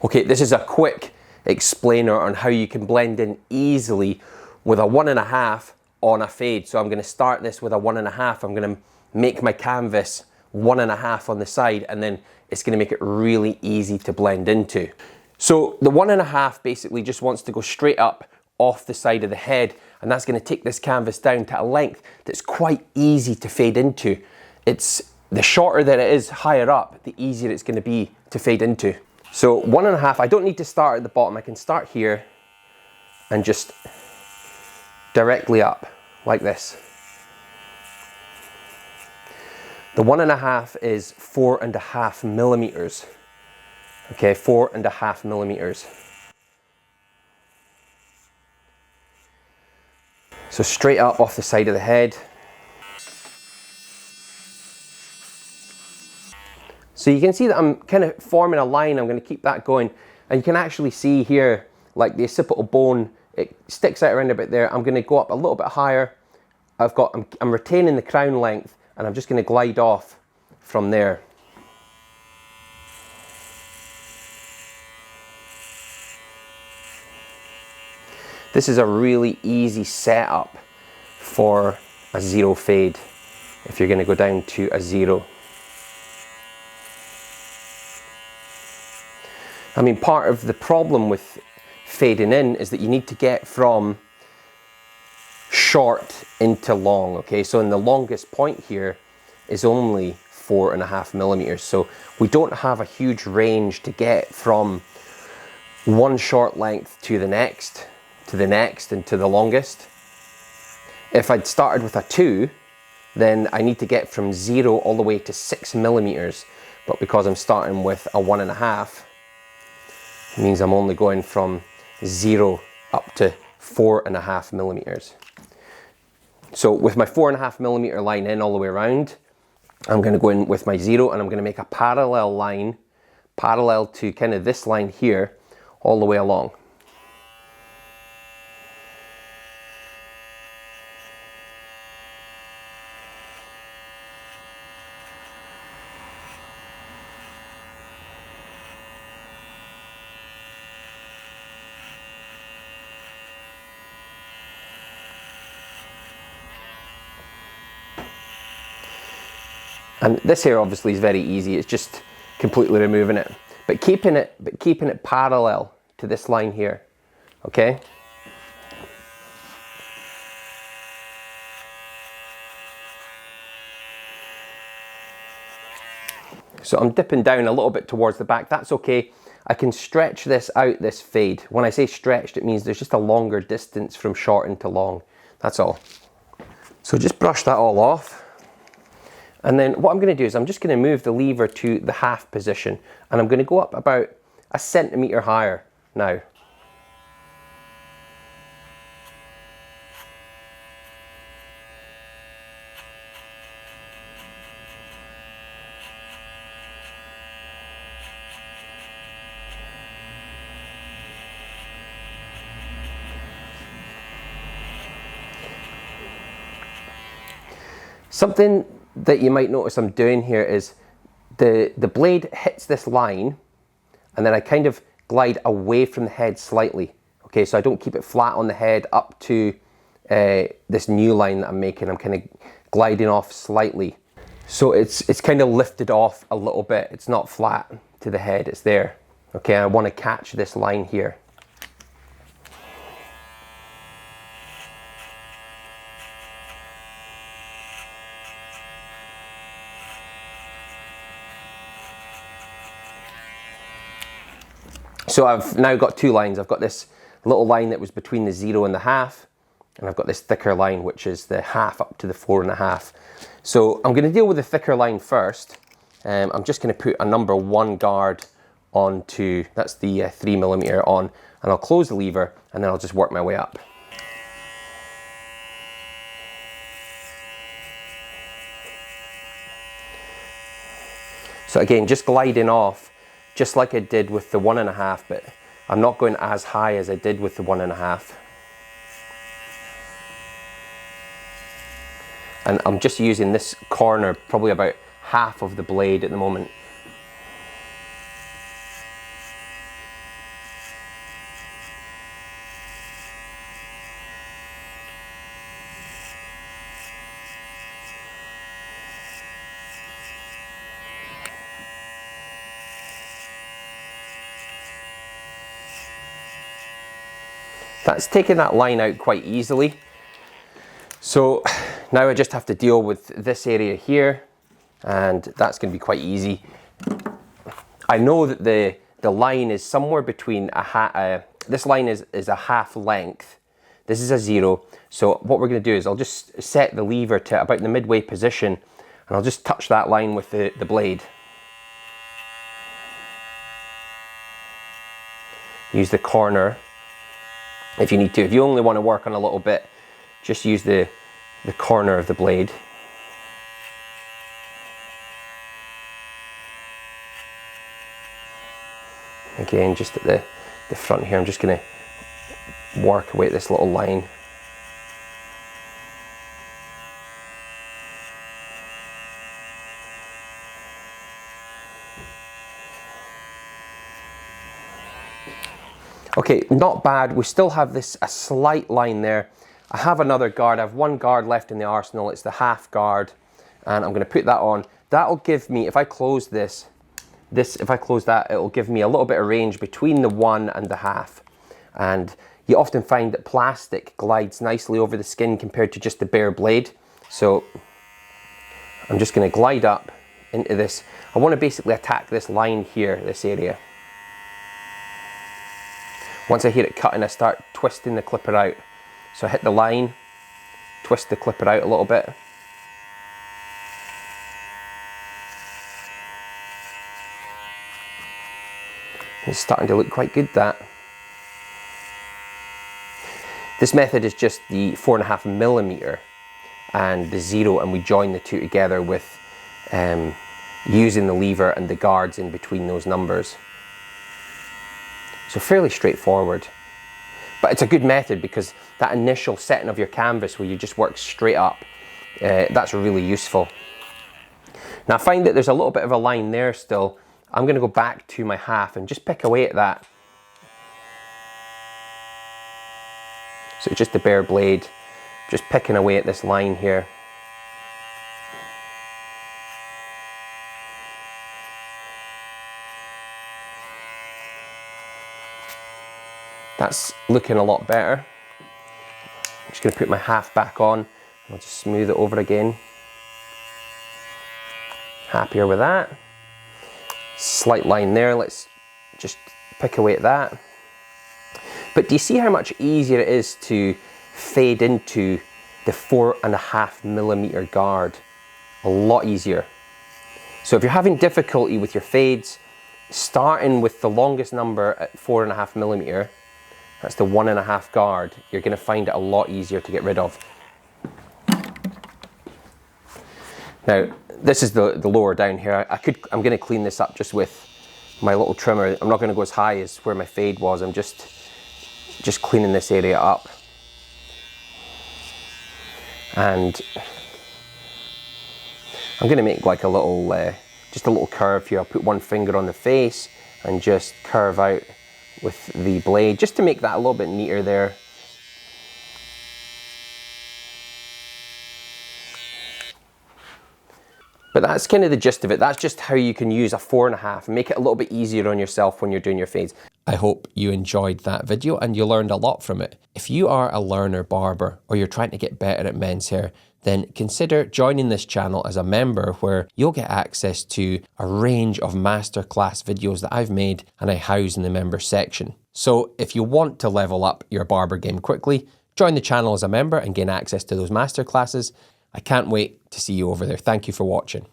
Okay, this is a quick explainer on how you can blend in easily with a 1.5 on a fade. So I'm going to start this with a 1.5. I'm going to make my canvas 1.5 on the side, and then it's going to make it really easy to blend into. So the 1.5 basically just wants to go straight up off the side of the head, and that's going to take this canvas down to a length that's quite easy to fade into. It's the shorter that it is higher up, the easier it's going to be to fade into. So 1.5, I don't need to start at the bottom. I can start here and just directly up like this. The 1.5 is 4.5 millimeters. Okay, 4.5 millimeters. So straight up off the side of the head. So you can see that I'm kind of forming a line. I'm going to keep that going. And you can actually see here, like the occipital bone, it sticks out around about there. I'm going to go up a little bit higher. I'm retaining the crown length, and I'm just going to glide off from there. This is a really easy setup for a 0 fade if you're going to go down to a 0. I mean, part of the problem with fading in is that you need to get from short into long, okay? So in the longest point here is only 4.5 millimeters. So we don't have a huge range to get from one short length to the next, and to the longest. If I'd started with a 2, then I need to get from 0 all the way to 6 millimeters. But because I'm starting with a 1.5, it means I'm only going from 0 up to 4.5 millimeters. So with my 4.5 millimeter line in all the way around, I'm going to go in with my 0, and I'm going to make a parallel line, parallel to kind of this line here, all the way along. And this here obviously is very easy. It's just completely removing it, but keeping it parallel to this line here. Okay. So I'm dipping down a little bit towards the back. That's okay. I can stretch this out, this fade. When I say stretched, it means there's just a longer distance from short into long. That's all. So just brush that all off. And then what I'm going to do is I'm just going to move the lever to the half position, and I'm going to go up about a centimeter higher now. Something that you might notice I'm doing here is the blade hits this line, and then I kind of glide away from the head slightly. Okay, so I don't keep it flat on the head up to this new line that I'm making. I'm kind of gliding off slightly. So it's kind of lifted off a little bit. It's not flat to the head, it's there. Okay, I want to catch this line here. So I've now got 2 lines. I've got this little line that was between the 0 and the half, and I've got this thicker line, which is the half up to the 4.5. So I'm going to deal with the thicker line first. I'm just going to put a number 1 guard onto, that's the 3 millimeter on, and I'll close the lever, and then I'll just work my way up. So again, just gliding off, just like I did with the 1.5, but I'm not going as high as I did with the 1.5. And I'm just using this corner, probably about half of the blade at the moment. That's taken that line out quite easily. So now I just have to deal with this area here, and that's going to be quite easy. I know that the line is somewhere between this line is a half length. This is a 0. So what we're going to do is I'll just set the lever to about the midway position, and I'll just touch that line with the blade. Use the corner if you need to. If you only want to work on a little bit, just use the corner of the blade. Again, just at the front here, I'm just going to work away at this little line. Okay, not bad. We still have a slight line there. I have another guard. I have one guard left in the arsenal. It's the half guard, and I'm going to put that on. That'll give me, if I close if I close that, it'll give me a little bit of range between the 1 and the half. And you often find that plastic glides nicely over the skin compared to just the bare blade. So I'm just going to glide up into this. I want to basically attack this line here, this area. Once I hear it cutting, I start twisting the clipper out. So I hit the line, twist the clipper out a little bit. It's starting to look quite good, that. This method is just the 4.5mm and the 0, and we join the two together with using the lever and the guards in between those numbers. So fairly straightforward. But it's a good method because that initial setting of your canvas where you just work straight up, that's really useful. Now I find that there's a little bit of a line there still. I'm going to go back to my half and just pick away at that. So it's just the bare blade, just picking away at this line here. That's looking a lot better. I'm just going to put my half back on, and I'll just smooth it over again. Happier with that. Slight line there, let's just pick away at that. But do you see how much easier it is to fade into the 4.5mm guard? A lot easier. So if you're having difficulty with your fades, starting with the longest number at 4.5mm, that's the 1.5 guard, you're going to find it a lot easier to get rid of. Now, this is the lower down here. I'm going to clean this up just with my little trimmer. I'm not going to go as high as where my fade was. I'm just cleaning this area up. And I'm going to make like a little, just a little curve here. I'll put one finger on the face and just curve out with the blade, just to make that a little bit neater there. But that's kind of the gist of it. That's just how you can use a 4.5 and make it a little bit easier on yourself when you're doing your fades. I hope you enjoyed that video and you learned a lot from it. If you are a learner barber or you're trying to get better at men's hair, then consider joining this channel as a member, where you'll get access to a range of masterclass videos that I've made and I house in the member section. So if you want to level up your barber game quickly, join the channel as a member and gain access to those masterclasses. I can't wait to see you over there. Thank you for watching.